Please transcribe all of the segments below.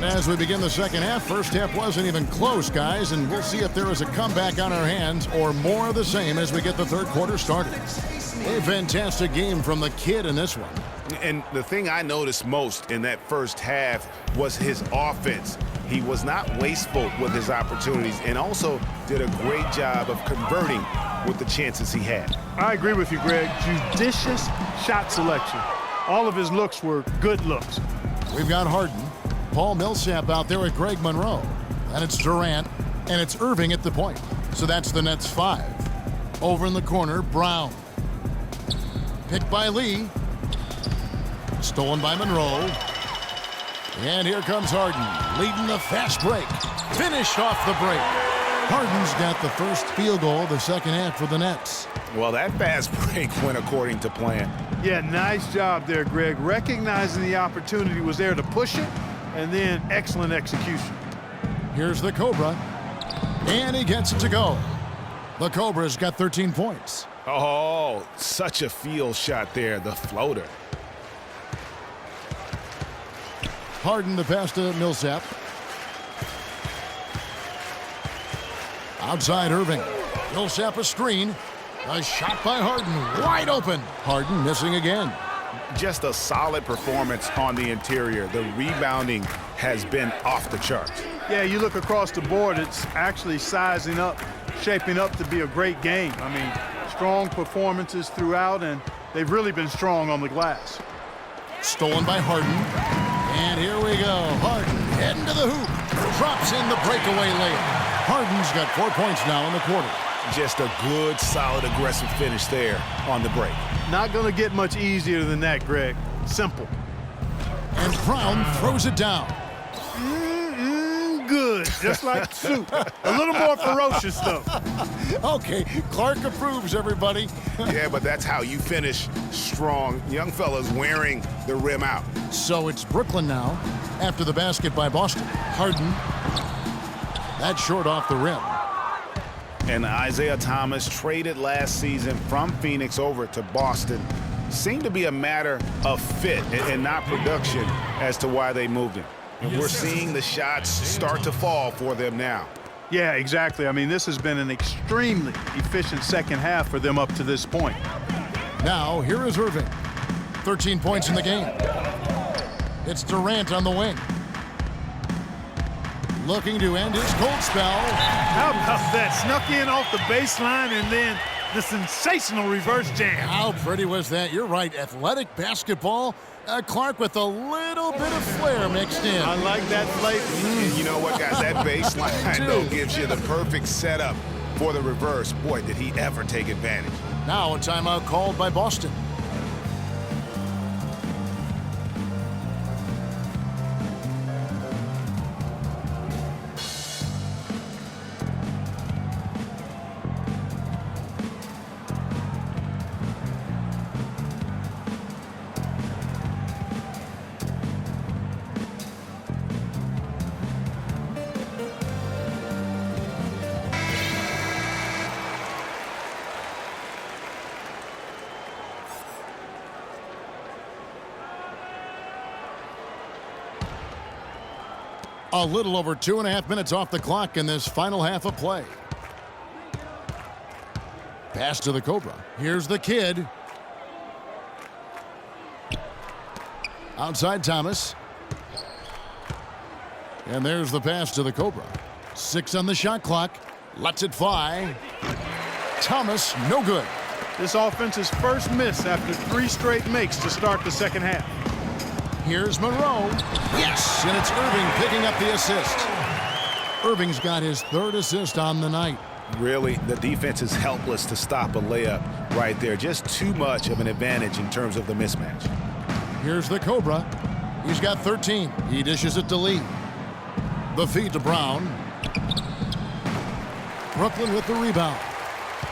And as we begin the second half, first half wasn't even close, guys, and we'll see if there is a comeback on our hands or more of the same as we get the third quarter started. A fantastic game from the kid in this one. And the thing I noticed most in that first half was his offense. He was not wasteful with his opportunities and also did a great job of converting with the chances he had. I agree with you, Greg. Judicious shot selection. All of his looks were good looks. We've got Harden, Paul Millsap out there with Greg Monroe. And it's Durant, and it's Irving at the point. So that's the Nets 5. Over in the corner, Brown. Picked by Lee. Stolen by Monroe. And here comes Harden, leading the fast break. Finished off the break. Harden's got the first field goal of the second half for the Nets. Well, that fast break went according to plan. Yeah, nice job there, Greg. Recognizing the opportunity was there to push it, and then excellent execution. Here's the Cobra, and he gets it to go. The Cobra's got 13 points. Oh, such a field shot there, the floater. Harden the pass to Millsap. Outside Irving. Millsap a screen. A shot by Harden. Wide open. Harden missing again. Just a solid performance on the interior. The rebounding has been off the charts. Yeah, you look across the board, it's actually sizing up, shaping up to be a great game. I mean, strong performances throughout, and they've really been strong on the glass. Stolen by Harden. And here we go. Harden heading to the hoop. Drops in the breakaway layup. Harden's got 4 points now in the quarter. Just a good, solid, aggressive finish there on the break. Not going to get much easier than that, Greg. Simple. And Brown throws it down. Good. Just like soup. A little more ferocious, though. Okay, Clark approves, everybody. Yeah, but that's how you finish strong. Young fellas wearing the rim out. So it's Brooklyn now after the basket by Boston. Harden. That's short off the rim. And Isaiah Thomas, traded last season from Phoenix over to Boston, seemed to be a matter of fit and not production as to why they moved him. And we're seeing the shots start to fall for them now. Yeah, exactly. I mean, this has been an extremely efficient second half for them up to this point. Now, here is Irving. 13 points in the game. It's Durant on the wing. Looking to end his cold spell. How about that? Snuck in off the baseline and then the sensational reverse jam. How pretty was that? You're right. Athletic basketball. Clark with a little bit of flair mixed in. I like that flavor. And you know what, guys? That baseline, though, gives you the perfect setup for the reverse. Boy, did he ever take advantage. Now a timeout called by Boston. A little over 2.5 minutes off the clock in this final half of play. Pass to the Cobra. Here's the kid. Outside Thomas. And there's the pass to the Cobra. 6 on the shot clock. Lets it fly. Thomas, no good. This offense's first miss after 3 straight makes to start the second half. Here's Monroe. Yes, and it's Irving picking up the assist. Irving's got his 3rd assist on the night. Really, the defense is helpless to stop a layup right there. Just too much of an advantage in terms of the mismatch. Here's the Cobra. He's got 13. He dishes it to Lee. The feed to Brown. Brooklyn with the rebound.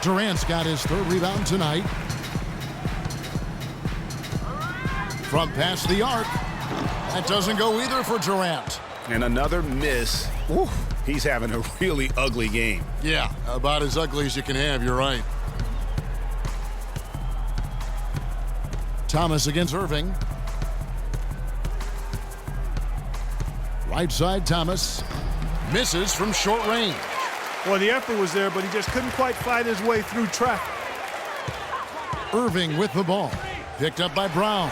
Durant's got his 3rd rebound tonight. From past the arc. That doesn't go either for Durant. And another miss. Oof, he's having a really ugly game. Yeah, about as ugly as you can have, you're right. Thomas against Irving. Right side, Thomas. Misses from short range. Well, the effort was there, but he just couldn't quite fight his way through traffic. Irving with the ball. Picked up by Brown.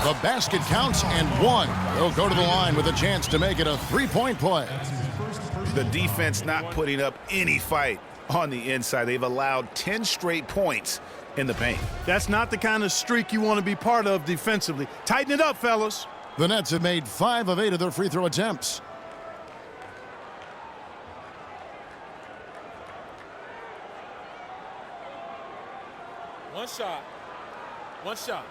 The basket counts and one. He'll go to the line with a chance to make it a three-point play. The defense not putting up any fight on the inside. They've allowed 10 straight points in the paint. That's not the kind of streak you want to be part of defensively. Tighten it up, fellas. The Nets have made 5 of 8 of their free throw attempts. One shot. One shot.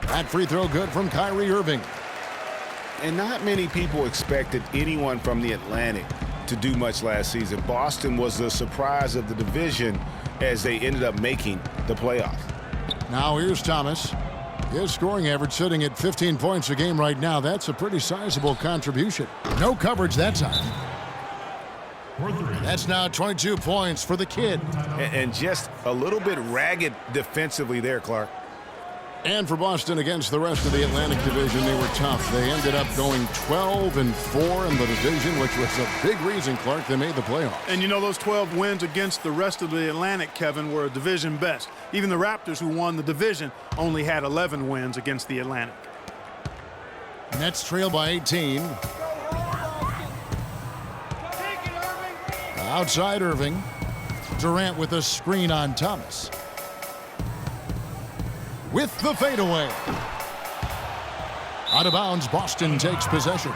That free throw good from Kyrie Irving. And not many people expected anyone from the Atlantic to do much last season. Boston was the surprise of the division as they ended up making the playoffs. Now here's Thomas. His scoring average sitting at 15 points a game right now. That's a pretty sizable contribution. No coverage that time. That's now 22 points for the kid. And just a little bit ragged defensively there, Clark. And for Boston against the rest of the Atlantic Division, they were tough. They ended up going 12-4 in the division, which was a big reason, Clark, they made the playoffs. And you know those 12 wins against the rest of the Atlantic, Kevin, were a division best. Even the Raptors, who won the division, only had 11 wins against the Atlantic. Nets trail by 18. Outside Irving. Durant with a screen on Thomas. With the fadeaway. Out of bounds, Boston takes possession.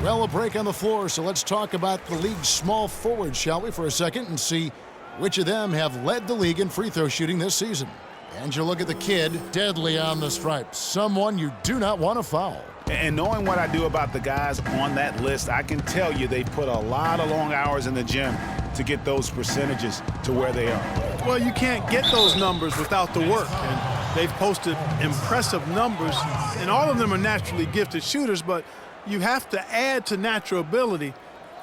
Well, a break on the floor, so let's talk about the league's small forwards, shall we, for a second, and see which of them have led the league in free throw shooting this season. And you look at the kid, deadly on the stripes, someone you do not want to foul. And knowing what I do about the guys on that list, I can tell you they put a lot of long hours in the gym to get those percentages to where they are. Well, you can't get those numbers without the work. And they've posted impressive numbers, and all of them are naturally gifted shooters, but you have to add to natural ability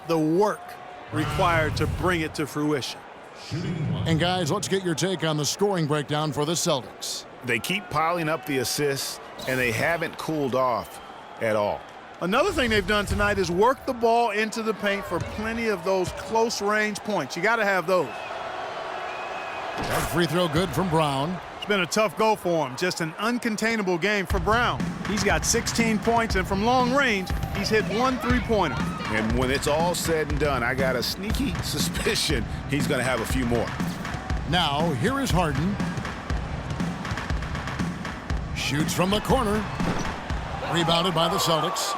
the work required to bring it to fruition. And guys, let's get your take on the scoring breakdown for the Celtics. They keep piling up the assists, and they haven't cooled off at all. Another thing they've done tonight is work the ball into the paint for plenty of those close-range points. You got to have those. That free throw good from Brown. It's been a tough go for him. Just an uncontainable game for Brown. He's got 16 points, and from long range, he's hit 1 3-pointer. And when it's all said and done, I got a sneaky suspicion he's going to have a few more. Now, here is Harden. Shoots from the corner. Rebounded by the Celtics.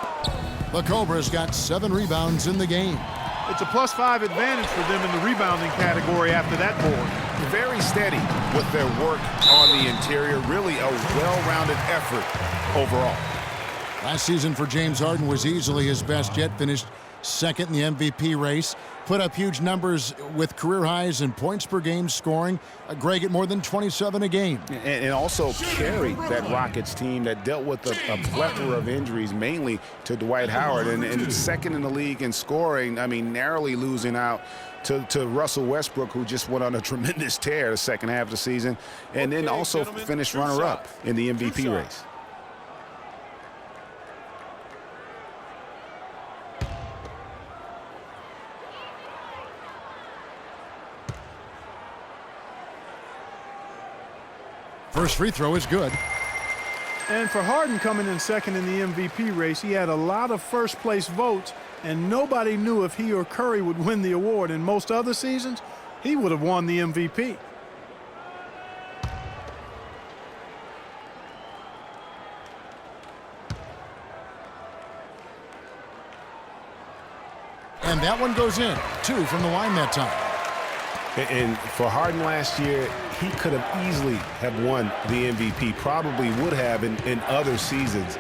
The Cobras got 7 rebounds in the game. It's a +5 advantage for them in the rebounding category after that board. Very steady with their work on the interior. Really a well-rounded effort overall. Last season for James Harden was easily his best yet. Finished second in the MVP race. Put up huge numbers with career highs in points per game scoring. Greg at more than 27 a game. And also carried that Rockets team that dealt with a plethora of injuries, mainly to Dwight Howard. And second in the league in scoring, I mean, narrowly losing out to Russell Westbrook, who just went on a tremendous tear the second half of the season. And then also finished runner-up in the MVP race. First free throw is good. And for Harden coming in second in the MVP race, he had a lot of first-place votes, and nobody knew if he or Curry would win the award. In most other seasons, he would have won the MVP. And that one goes in. 2 from the line that time. And for Harden last year, he could have easily have won the MVP, probably would have in other seasons.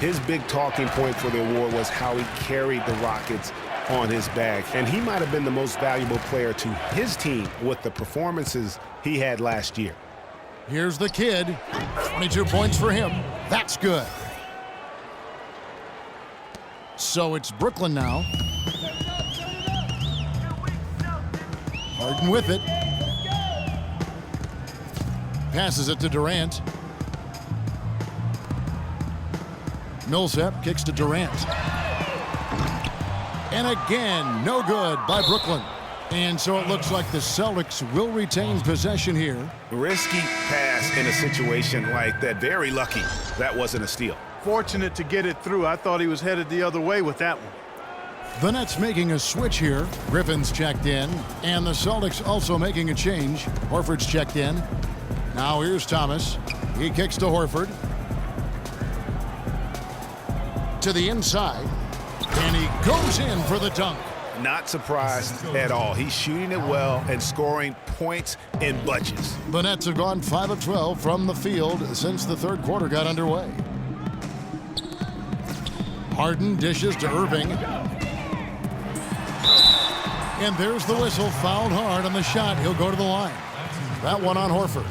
His big talking point for the award was how he carried the Rockets on his back. And he might have been the most valuable player to his team with the performances he had last year. Here's the kid. 22 points for him. That's good. So it's Brooklyn now. Harden with it. Passes it to Durant. Millsap kicks to Durant. And again, no good by Brooklyn. And so it looks like the Celtics will retain possession here. Risky pass in a situation like that. Very lucky that wasn't a steal. Fortunate to get it through. I thought he was headed the other way with that one. The Nets making a switch here. Griffin's checked in. And the Celtics also making a change. Horford's checked in. Now here's Thomas. He kicks to Horford. To the inside. And he goes in for the dunk. Not surprised at all. He's shooting it well and scoring points in bunches. The Nets have gone 5 of 12 from the field since the third quarter got underway. Harden dishes to Irving. And there's the whistle. Fouled hard on the shot. He'll go to the line. That one on Horford.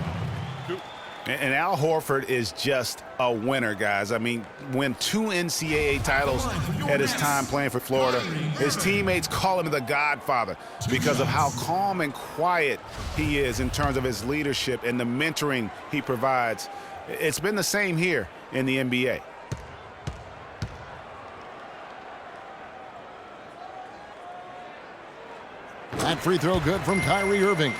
And Al Horford is just a winner, guys. I mean, win 2 NCAA titles at his time playing for Florida. His teammates call him the Godfather because of how calm and quiet he is in terms of his leadership and the mentoring he provides. It's been the same here in the NBA. That free throw good from Kyrie Irving.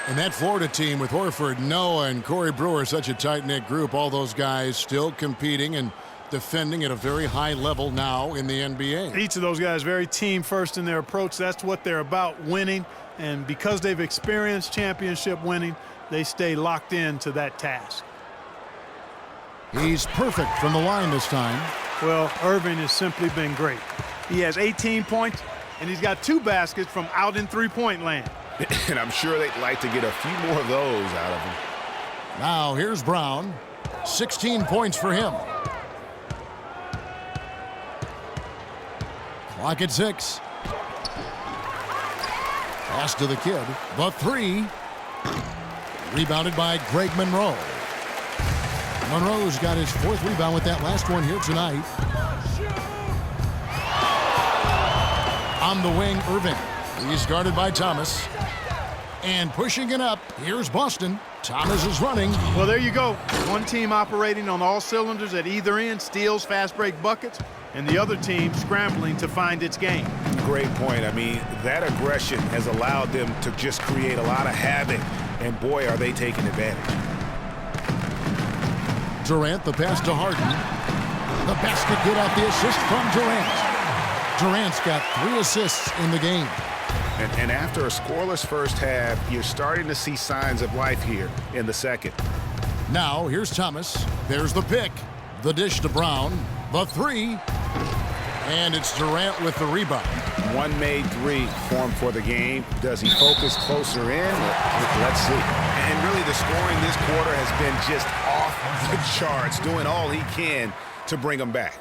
And that Florida team with Horford, Noah, and Corey Brewer, such a tight-knit group. All those guys still competing and defending at a very high level now in the NBA. Each of those guys very team first in their approach. That's what they're about, winning. And because they've experienced championship winning, they stay locked in to that task. He's perfect from the line this time. Well, Irving has simply been great. He has 18 points, and he's got 2 baskets from out in three-point land. And I'm sure they'd like to get a few more of those out of him. Now here's Brown. 16 points for him. Clock at 6. Pass to the kid. The 3. Rebounded by Greg Monroe. Monroe's got his 4th rebound with that last one here tonight. On the wing, Irving. He's guarded by Thomas. And pushing it up, here's Boston. Thomas is running. Well, there you go. One team operating on all cylinders at either end, steals, fast break buckets, and the other team scrambling to find its game. Great point. I mean, that aggression has allowed them to just create a lot of havoc, and boy, are they taking advantage. Durant, the pass to Harden. The basket good off the assist from Durant. Durant's got 3 assists in the game. And after a scoreless first half, you're starting to see signs of life here in the second. Now, here's Thomas. There's the pick. The dish to Brown. The 3. And it's Durant with the rebound. 1 made 3 formed for the game. Does he focus closer in? Let's see. And really, the scoring this quarter has been just off the charts, doing all he can to bring them back.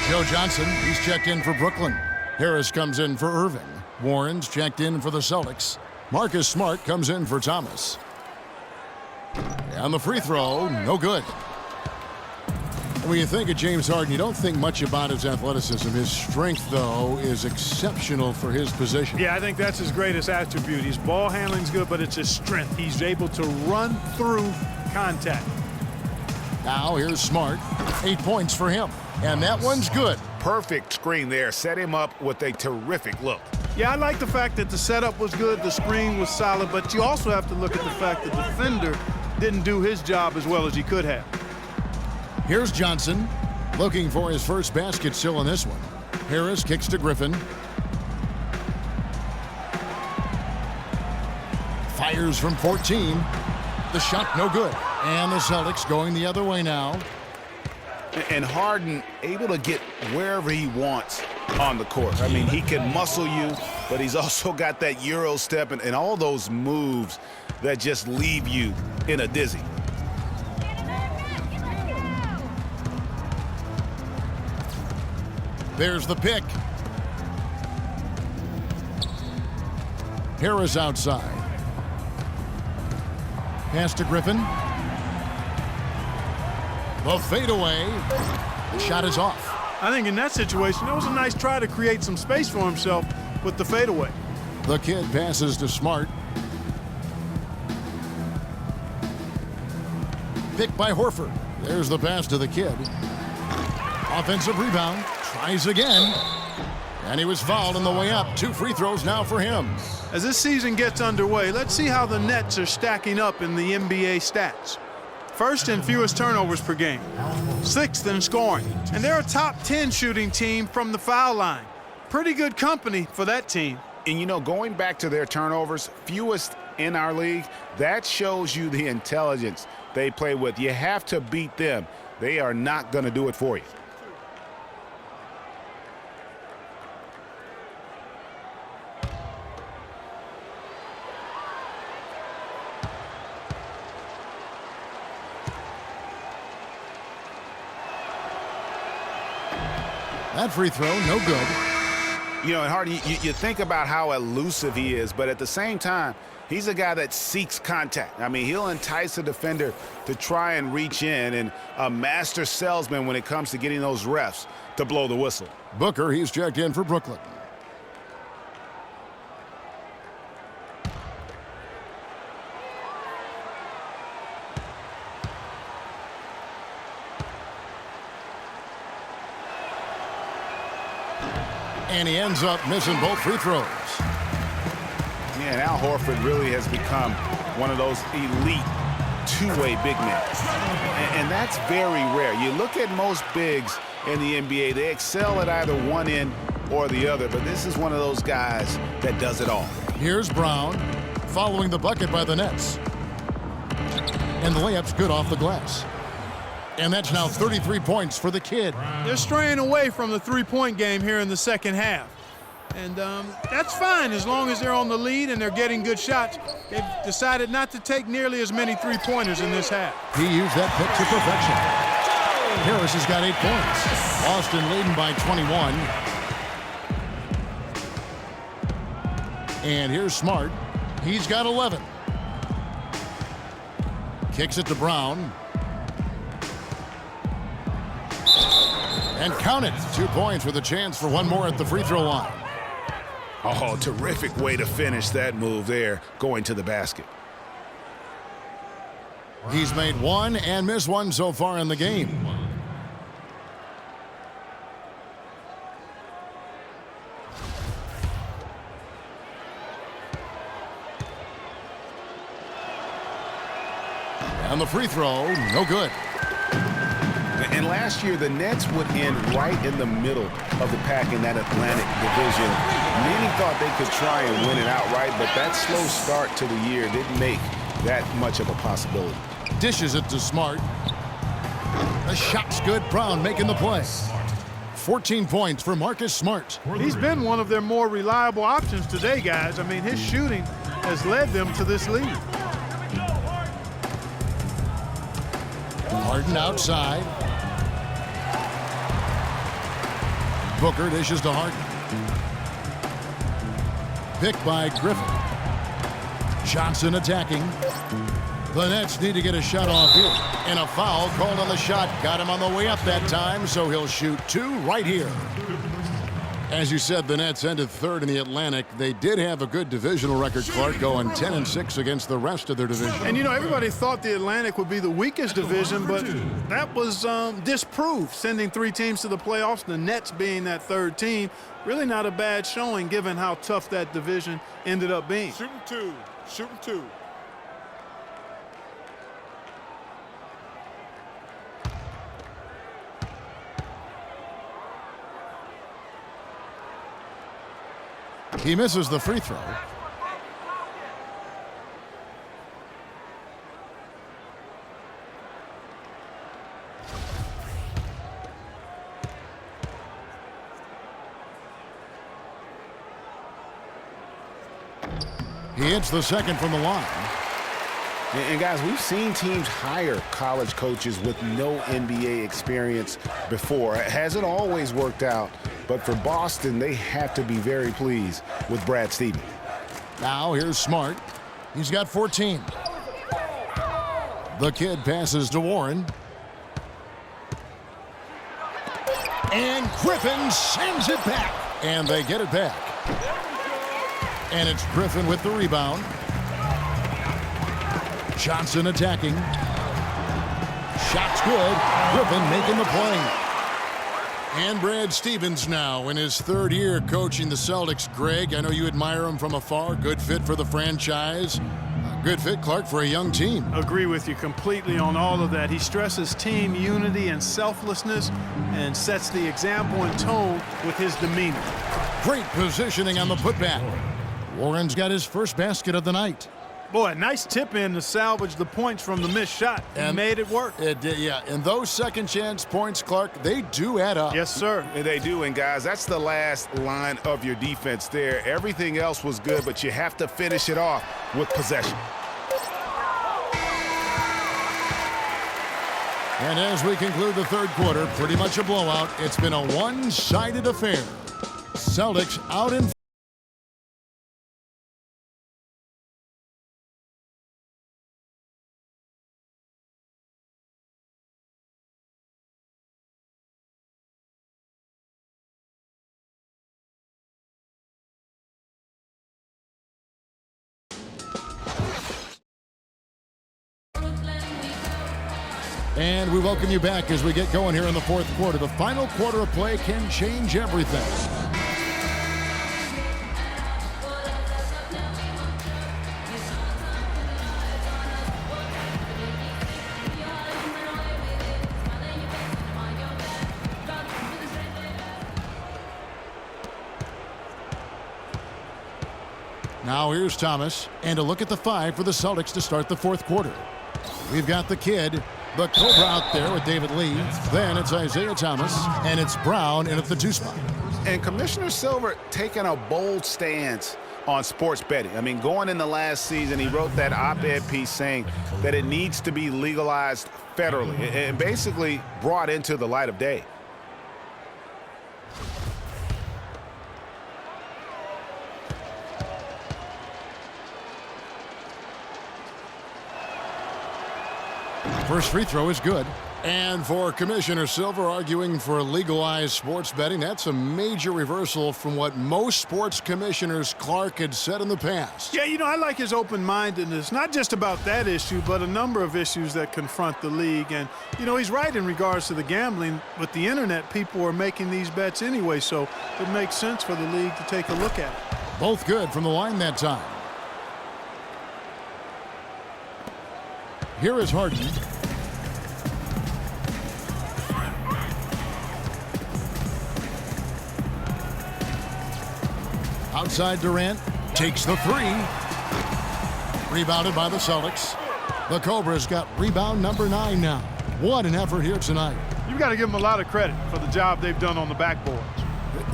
Joe Johnson, he's checked in for Brooklyn. Harris comes in for Irving. Warren's checked in for the Celtics. Marcus Smart comes in for Thomas. And the free throw, no good. When you think of James Harden, you don't think much about his athleticism. His strength, though, is exceptional for his position. Yeah, I think that's his greatest attribute. His ball handling's good, but it's his strength. He's able to run through contact. Now here's Smart. 8 points for him. And that one's good. Perfect screen there. Set him up with a terrific look. Yeah, I like the fact that the setup was good, the screen was solid, but you also have to look at the fact that the defender didn't do his job as well as he could have. Here's Johnson, looking for his first basket still in this one. Harris kicks to Griffin. Fires from 14. The shot no good. And the Celtics going the other way now. And Harden able to get wherever he wants on the court. I mean, he can muscle you, but he's also got that Euro step and all those moves that just leave you in a dizzy. There's the pick. Harris outside. Pass to Griffin. The fadeaway. The shot is off. I think in that situation, that was a nice try to create some space for himself with the fadeaway. The kid passes to Smart. Picked by Horford. There's the pass to the kid. Offensive rebound. Tries again. And he was fouled on the way up. 2 free throws now for him. As this season gets underway, let's see how the Nets are stacking up in the NBA stats. First in fewest turnovers per game. 6th in scoring. And they're a top 10 shooting team from the foul line. Pretty good company for that team. And, you know, going back to their turnovers, fewest in our league, that shows you the intelligence they play with. You have to beat them. They are not going to do it for you. That free throw, no good. You know, and Harden, you think about how elusive he is, but at the same time, he's a guy that seeks contact. I mean, he'll entice a defender to try and reach in, and a master salesman when it comes to getting those refs to blow the whistle. Booker, he's checked in for Brooklyn. And he ends up missing both free throws. Yeah, now Horford really has become one of those elite two-way big men. And that's very rare. You look at most bigs in the NBA, they excel at either one end or the other, but this is one of those guys that does it all. Here's Brown following the bucket by the Nets. And the layup's good off the glass. And that's now 33 points for the kid. They're straying away from the three-point game here in the second half. And that's fine as long as they're on the lead and they're getting good shots. They've decided not to take nearly as many three-pointers in this half. He used that pick to perfection. Harris has got 8 points. Boston leading by 21. And here's Smart. He's got 11. Kicks it to Brown. And count it. 2 points with a chance for one more at the free throw line. Oh, terrific way to finish that move there, going to the basket. He's made one and missed one so far in the game. And the free throw, no good. And last year, the Nets would end right in the middle of the pack in that Atlantic division. Many thought they could try and win it outright, but that slow start to the year didn't make that much of a possibility. Dishes it to Smart. The shot's good. Brown making the play. 14 points for Marcus Smart. He's been one of their more reliable options today, guys. I mean, his shooting has led them to this lead. Harden outside. Booker dishes to Harden. Picked by Griffin. Johnson attacking. The Nets need to get a shot off here. And a foul called on the shot. Got him on the way up that time, so he'll shoot 2 right here. As you said, the Nets ended 3rd in the Atlantic. They did have a good divisional record, Clark, going 10-6 against the rest of their division. And, you know, everybody thought the Atlantic would be the weakest division, but that was disproved, sending 3 teams to the playoffs, the Nets being that 3rd team. Really not a bad showing given how tough that division ended up being. Shooting 2. Shooting 2. He misses the free throw. He hits the second from the line. And guys, we've seen teams hire college coaches with no NBA experience before. It hasn't always worked out, But for Boston, they have to be very pleased with Brad Stevens. Now here's Smart. He's got 14. The kid passes to Warren. And Griffin sends it back. And they get it back. And it's Griffin with the rebound. Johnson attacking. Shot's good. Griffin making the play. And Brad Stevens now in his third year coaching the Celtics. Greg, I know you admire him from afar. Good fit for the franchise. Good fit, Clark, for a young team. Agree with you completely on all of that. He stresses team unity and selflessness and sets the example and tone with his demeanor. Great positioning on the putback. Warren's got his first basket of the night. Boy, nice tip in to salvage the points from the missed shot. He made it work. It did, yeah. And those second chance points, Clark, they do add up. Yes, sir. They do, and guys, that's the last line of your defense there. Everything else was good, but you have to finish it off with possession. And as we conclude the third quarter, pretty much a blowout. It's been a one-sided affair. Celtics out in And we welcome you back as we get going here in the fourth quarter. The final quarter of play can change everything. Now here's Thomas, and a look at the five for the Celtics to start the fourth quarter. We've got the kid, the Cobra out there with David Lee. Then it's Isaiah Thomas, and it's Brown in at the 2 spot. And Commissioner Silver taking a bold stance on sports betting. I mean, going into last season, he wrote that op-ed piece saying that it needs to be legalized federally and basically brought into the light of day. First free throw is good. And for Commissioner Silver arguing for legalized sports betting, that's a major reversal from what most sports commissioners, Clark, had said in the past. Yeah, you know, I like his open-mindedness, not just about that issue, but a number of issues that confront the league. And, you know, he's right in regards to the gambling. With the internet, people are making these bets anyway, so it makes sense for the league to take a look at it. Both good from the line that time. Here is Harden. Outside Durant takes the three. Rebounded by the Celtics. The Cobras got rebound number 9 now. What an effort here tonight. You've got to give them a lot of credit for the job they've done on the backboard.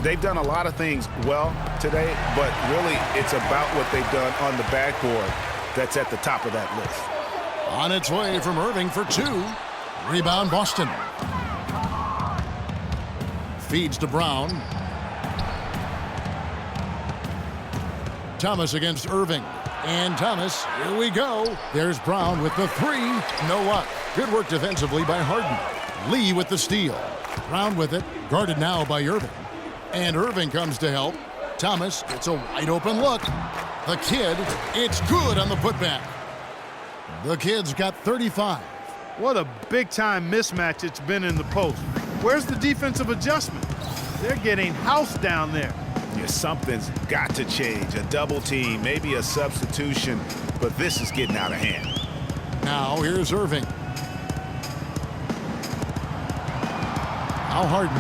They've done a lot of things well today, but really it's about what they've done on the backboard that's at the top of that list. On its way from Irving for 2. Rebound Boston. Feeds to Brown. Thomas against Irving. And Thomas, here we go. There's Brown with the 3. No luck. Good work defensively by Harden. Lee with the steal. Brown with it. Guarded now by Irving. And Irving comes to help. Thomas gets a wide open look. The kid, it's good on the putback. The kid's got 35. What a big-time mismatch it's been in the post. Where's the defensive adjustment? They're getting housed down there. Yeah, something's got to change. A double team, maybe a substitution, but this is getting out of hand. Now here's Irving. Now Harden.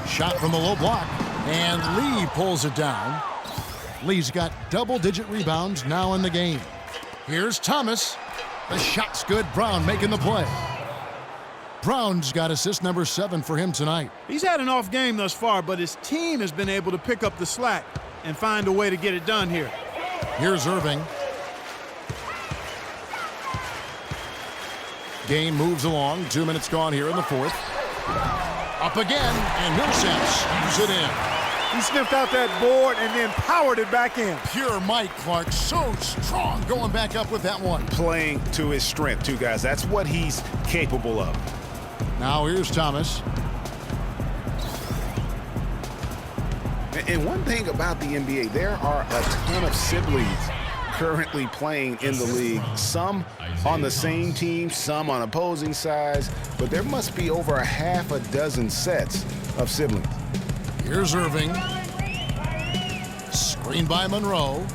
Shot from the low block. And Lee pulls it down. Lee's got double-digit rebounds now in the game. Here's Thomas. The shot's good. Brown making the play. Brown's got assist number 7 for him tonight. He's had an off game thus far, but his team has been able to pick up the slack and find a way to get it done here. Here's Irving. Game moves along. 2 minutes gone here in the fourth. Up again, and Millsap skews it in. He sniffed out that board and then powered it back in. Pure Mike Clark, so strong going back up with that one. Playing to his strength, too, guys. That's what he's capable of. Now here's Thomas. And one thing about the NBA, there are a ton of siblings currently playing in the league. Some on the same team, some on opposing sides, but there must be over a half a dozen sets of siblings. Here's Irving. Screen by Monroe.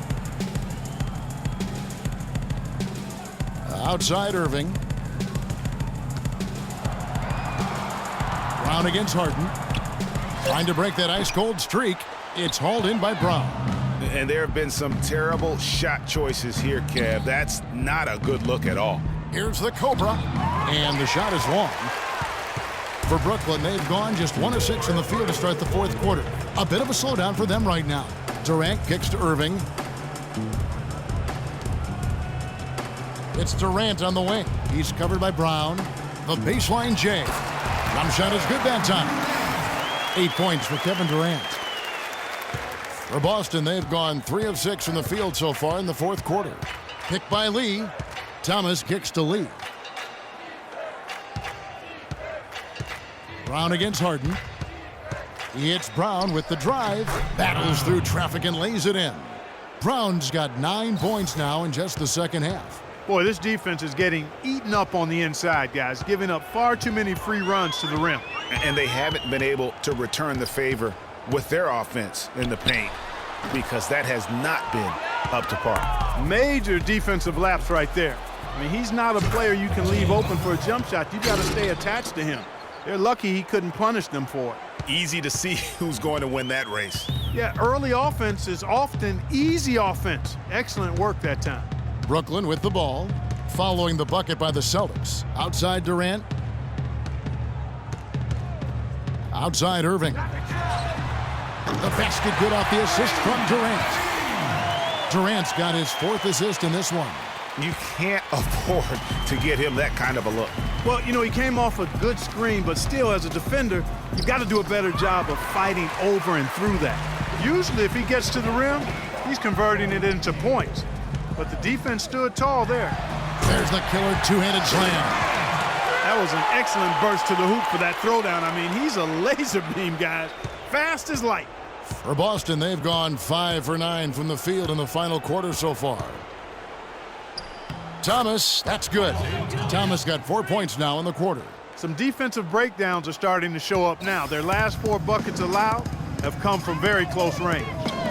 Outside Irving. Brown against Harden. Trying to break that ice-cold streak. It's hauled in by Brown. And there have been some terrible shot choices here, Kev. That's not a good look at all. Here's the Cobra. And the shot is long. For Brooklyn, they've gone just 1 of 6 in the field to start the fourth quarter. A bit of a slowdown for them right now. Durant kicks to Irving. It's Durant on the wing. He's covered by Brown. The baseline J. Jump shot is good that time. 8 points for Kevin Durant. For Boston, they've gone 3 of 6 from the field so far in the fourth quarter. Picked by Lee. Thomas kicks to Lee. Brown against Harden. He hits Brown with the drive. Battles through traffic and lays it in. Brown's got 9 points now in just the second half. Boy, this defense is getting eaten up on the inside, guys, giving up far too many free runs to the rim. And they haven't been able to return the favor with their offense in the paint because that has not been up to par. Major defensive lapse right there. I mean, he's not a player you can leave open for a jump shot. You got to stay attached to him. They're lucky he couldn't punish them for it. Easy to see who's going to win that race. Yeah, early offense is often easy offense. Excellent work that time. Brooklyn with the ball, following the bucket by the Celtics. Outside Durant. Outside Irving. The basket good off the assist from Durant. Durant's got his 4th assist in this one. You can't afford to get him that kind of a look. Well, you know, he came off a good screen, but still, as a defender, you've got to do a better job of fighting over and through that. Usually, if he gets to the rim, he's converting it into points. But the defense stood tall there. There's the killer two-handed slam. That was an excellent burst to the hoop for that throwdown. I mean, he's a laser beam, guys. Fast as light. For Boston, they've gone 5 for 9 from the field in the final quarter so far. Thomas, that's good. Thomas got 4 points now in the quarter. Some defensive breakdowns are starting to show up now. Their last 4 buckets allowed have come from very close range.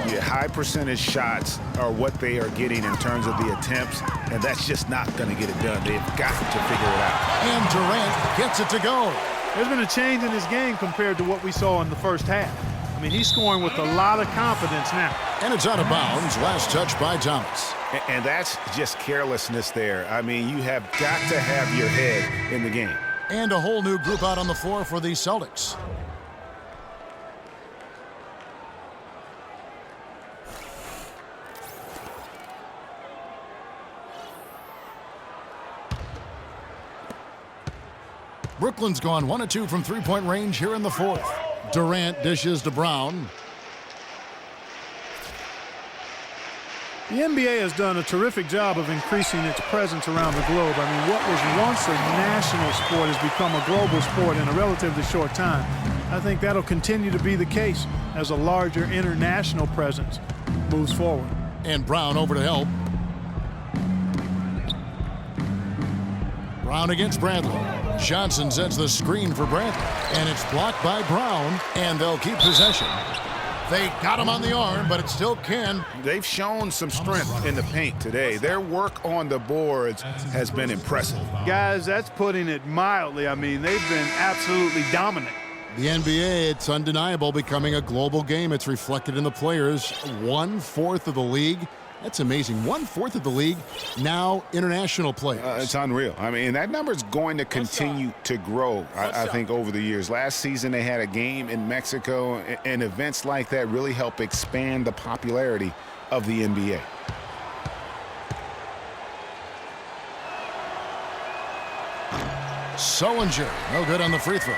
Yeah, high percentage shots are what they are getting in terms of the attempts, and that's just not going to get it done. They've got to figure it out. And Durant gets it to go. There's been a change in his game compared to what we saw in the first half. I mean, he's scoring with a lot of confidence now. And it's out of bounds. Last touch by Thomas. And that's just carelessness there. I mean, you have got to have your head in the game. And a whole new group out on the floor for the Celtics. Brooklyn's gone 1 of 2 from three-point range here in the fourth. Durant dishes to Brown. The NBA has done a terrific job of increasing its presence around the globe. I mean, what was once a national sport has become a global sport in a relatively short time. I think that'll continue to be the case as a larger international presence moves forward. And Brown over to help. Brown against Bradley. Johnson sets the screen for Bradley. And it's blocked by Brown, and they'll keep possession. They got him on the arm, but it still can. They've shown some strength in the paint today. Their work on the boards has been impressive. Guys, that's putting it mildly. I mean, they've been absolutely dominant. The NBA, it's undeniable, becoming a global game. It's reflected in the players. 1/4 of the league. That's amazing. 1/4 of the league, now international players. It's unreal. I mean, that number is going to continue to grow, I think, over the years. Last season, they had a game in Mexico, and events like that really help expand the popularity of the NBA. Sullinger, no good on the free throw.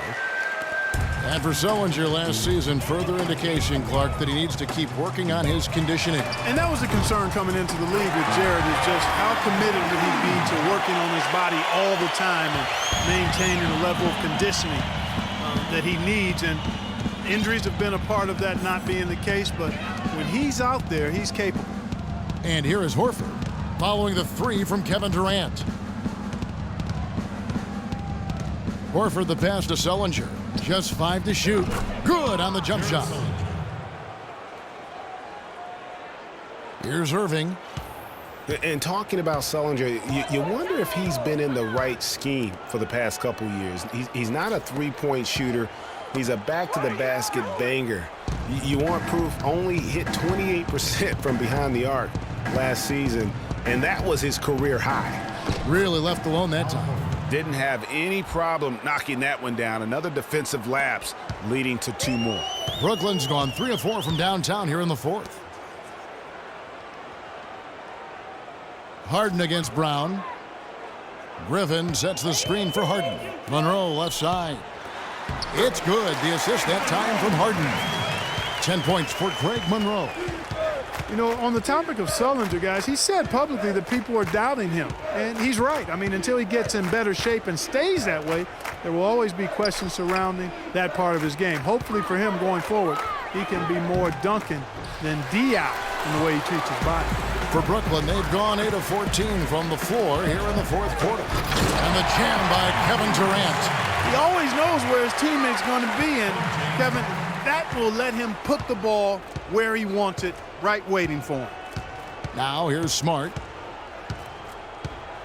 And for Sullinger last season, further indication, Clark, that he needs to keep working on his conditioning. And that was a concern coming into the league with Jared, is just how committed would he be to working on his body all the time and maintaining the level of conditioning that he needs. And injuries have been a part of that not being the case, but when he's out there, he's capable. And here is Horford, following the three from Kevin Durant. Horford the pass to Sullinger. Just 5 to shoot. Good on the jump shot. Here's Irving. And talking about Sullinger, you wonder if he's been in the right scheme for the past couple years. He's not a three-point shooter. He's a back-to-the-basket banger. You want proof? Only hit 28% from behind the arc last season, and that was his career high. Really left alone that time. Didn't have any problem knocking that one down. Another defensive lapse leading to 2 more. Brooklyn's gone 3 of 4 from downtown here in the fourth. Harden against Brown. Griffin sets the screen for Harden. Monroe left side. It's good. The assist that time from Harden. 10 points for Greg Monroe. You know, on the topic of Sullinger, guys, he said publicly that people are doubting him. And he's right. I mean, until he gets in better shape and stays that way, there will always be questions surrounding that part of his game. Hopefully for him going forward, he can be more Duncan than Diop in the way he treats his body. For Brooklyn, they've gone 8 of 14 from the floor here in the fourth quarter. And the jam by Kevin Durant. He always knows where his teammate's going to be, and Kevin, that will let him put the ball where he wants it, right waiting for him. Now here's Smart.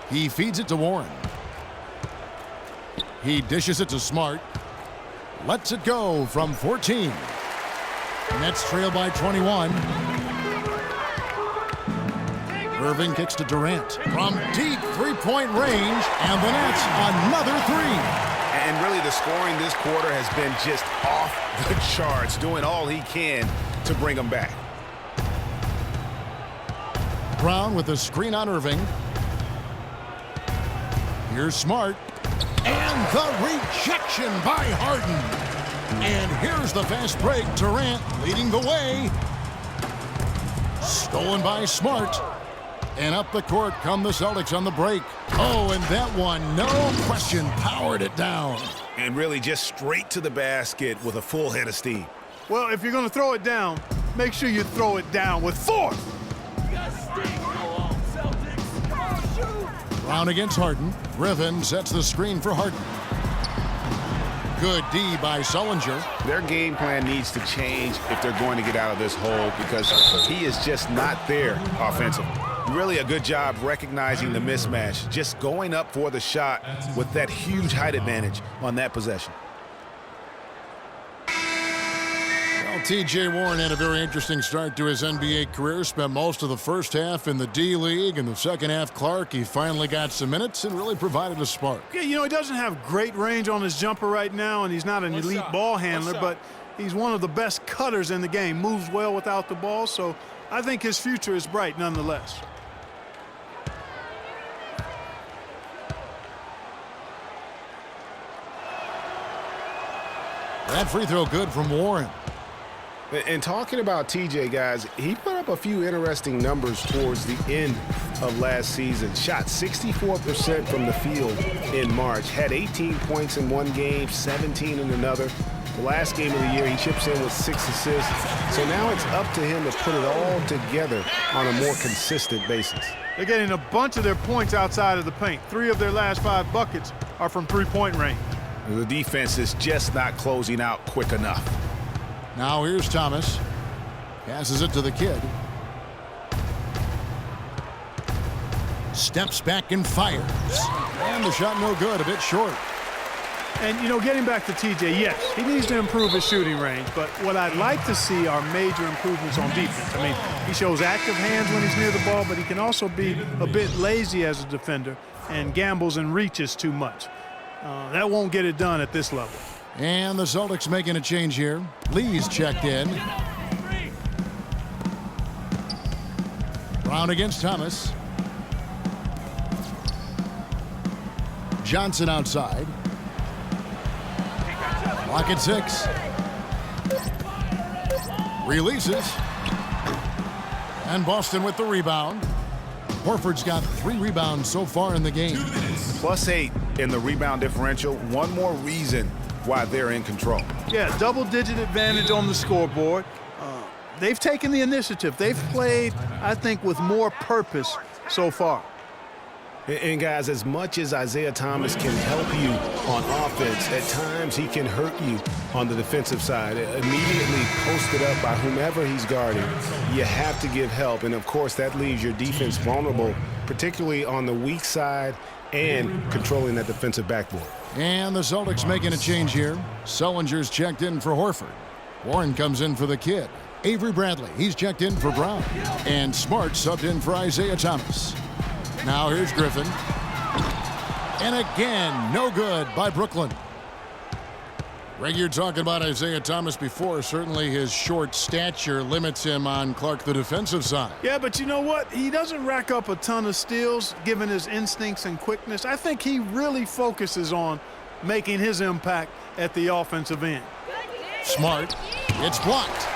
He feeds it to Warren. He dishes it to Smart. Lets it go from 14. Nets trail by 21. Irving kicks to Durant from deep three-point range, and the Nets another 3. And really the scoring this quarter has been just off the charts, doing all he can to bring them back. Brown with the screen on Irving. Here's Smart. And the rejection by Harden. And here's the fast break. Durant leading the way. Stolen by Smart. And up the court come the Celtics on the break. Oh, and that one, no question, powered it down. And really just straight to the basket with a full head of steam. Well, if you're going to throw it down, make sure you throw it down with force. Brown against Harden. Griffin sets the screen for Harden. Good D by Sullinger. Their game plan needs to change if they're going to get out of this hole, because he is just not there offensively. Really a good job recognizing the mismatch, just going up for the shot with that huge height advantage on that possession. Well, T.J. Warren had a very interesting start to his NBA career. Spent most of the first half in the D-League. In the second half, Clark, he finally got some minutes and really provided a spark. Yeah, you know, he doesn't have great range on his jumper right now, and he's not an elite ball handler, but he's one of the best cutters in the game. Moves well without the ball, so I think his future is bright nonetheless. That free throw good from Warren. And talking about TJ, guys, he put up a few interesting numbers towards the end of last season. Shot 64% from the field in March. Had 18 points in one game, 17 in another. The last game of the year, he chips in with 6 assists. So now it's up to him to put it all together on a more consistent basis. They're getting a bunch of their points outside of the paint. 3 of their last 5 buckets are from three-point range. The defense is just not closing out quick enough. Now here's Thomas. Passes it to the kid. Steps back and fires. And the shot no good, a bit short. And, you know, getting back to TJ, yes, he needs to improve his shooting range. But what I'd like to see are major improvements on defense. I mean, he shows active hands when he's near the ball, but he can also be a bit lazy as a defender and gambles and reaches too much. That won't get it done at this level. And the Celtics making a change here. Lee's checked in. Brown against Thomas. Johnson outside. Clock at 6. Releases. And Boston with the rebound. Horford's got 3 rebounds so far in the game. +8 in the rebound differential. One more reason why they're in control. Yeah, double-digit advantage on the scoreboard. They've taken the initiative. They've played, I think, with more purpose so far. And guys, as much as Isaiah Thomas can help you on offense, at times he can hurt you on the defensive side. Immediately posted up by whomever he's guarding, you have to give help. And, of course, that leaves your defense vulnerable, particularly on the weak side and controlling that defensive backboard. And the Celtics making a change here. Sullinger's checked in for Horford. Warren comes in for the kid. Avery Bradley, he's checked in for Brown. And Smart subbed in for Isaiah Thomas. Now here's Griffin. And again, no good by Brooklyn. Greg, you're talking about Isaiah Thomas before. Certainly his short stature limits him on Clark, the defensive side. Yeah, but you know what? He doesn't rack up a ton of steals given his instincts and quickness. I think he really focuses on making his impact at the offensive end. Smart. It's blocked.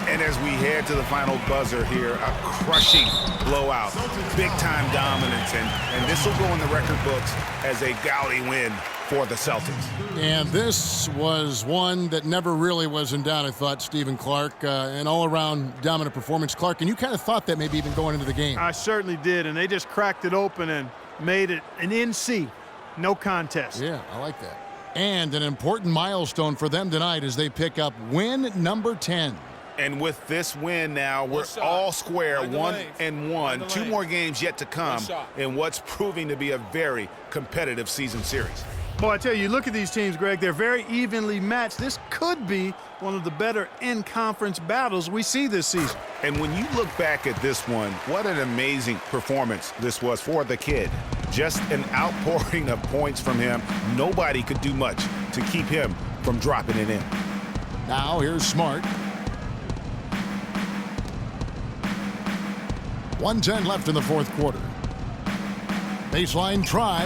And as we head to the final buzzer here, a crushing blowout, big-time dominance, and this will go in the record books as a gaudy win for the Celtics. And this was one that never really was in doubt, I thought, Stephen Clark. An all-around dominant performance. Clark, and you kind of thought that maybe even going into the game. I certainly did, and they just cracked it open and made it an NC. No contest. Yeah, I like that. And an important milestone for them tonight as they pick up win number 10. And with this win now, we're all square, 1-1. 2 more games yet to come in what's proving to be a very competitive season series. Boy, I tell you, look at these teams, Greg. They're very evenly matched. This could be one of the better in-conference battles we see this season. And when you look back at this one, what an amazing performance this was for the kid. Just an outpouring of points from him. Nobody could do much to keep him from dropping it in. Now here's Smart. 1:10 left in the fourth quarter. Baseline try.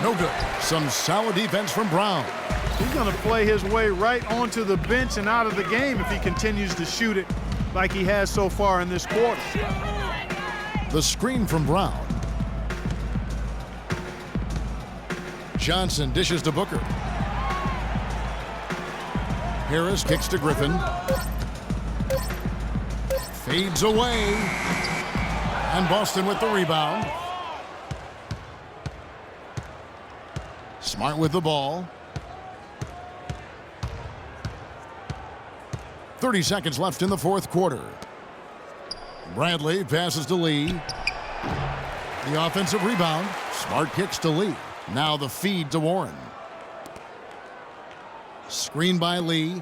No good. Some solid defense from Brown. He's going to play his way right onto the bench and out of the game if he continues to shoot it like he has so far in this quarter. The screen from Brown. Johnson dishes to Booker. Harris kicks to Griffin. Fades away. And Boston with the rebound. Smart with the ball. 30 seconds left in the fourth quarter. Bradley passes to Lee. The offensive rebound. Smart kicks to Lee. Now the feed to Warren. Screen by Lee.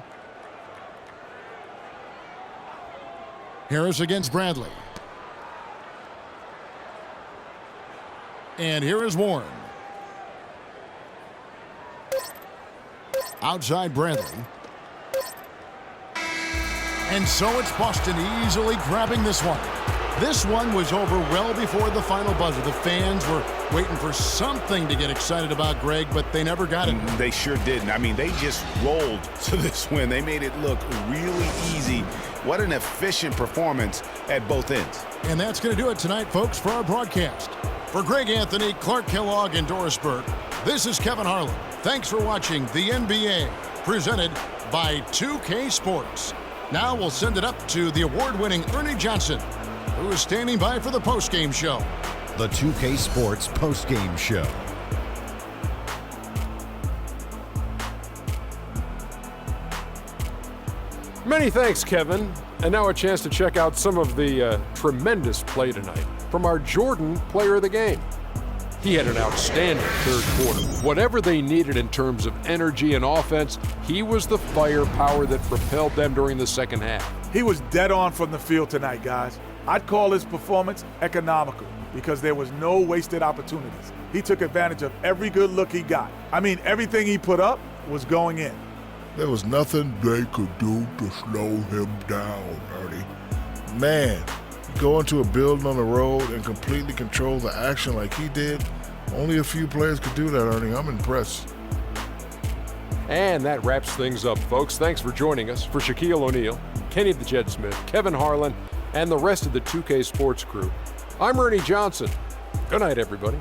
Harris against Bradley. And here is Warren. Outside Bradley. And so it's Boston easily grabbing this one. This one was over well before the final buzzer. The fans were waiting for something to get excited about, Greg, but they never got it. They sure didn't. I mean, they just rolled to this win. They made it look really easy. What an efficient performance at both ends. And that's going to do it tonight, folks, for our broadcast. For Greg Anthony, Clark Kellogg, and Doris Burke, this is Kevin Harlan. Thanks for watching the NBA, presented by 2K Sports. Now we'll send it up to the award-winning Ernie Johnson, who is standing by for the postgame show. The 2K Sports postgame show. Many thanks, Kevin. And now a chance to check out some of the tremendous play tonight from our Jordan player of the game. He had an outstanding third quarter. Whatever they needed in terms of energy and offense, he was the firepower that propelled them during the second half. He was dead on from the field tonight, guys. I'd call his performance economical because there was no wasted opportunities. He took advantage of every good look he got. I mean, everything he put up was going in. There was nothing they could do to slow him down, Ernie. Man, you go into a building on the road and completely control the action like he did. Only a few players could do that, Ernie. I'm impressed. And that wraps things up, folks. Thanks for joining us. For Shaquille O'Neal, Kenny the Jet Smith, Kevin Harlan, and the rest of the 2K Sports crew, I'm Ernie Johnson. Good night, everybody.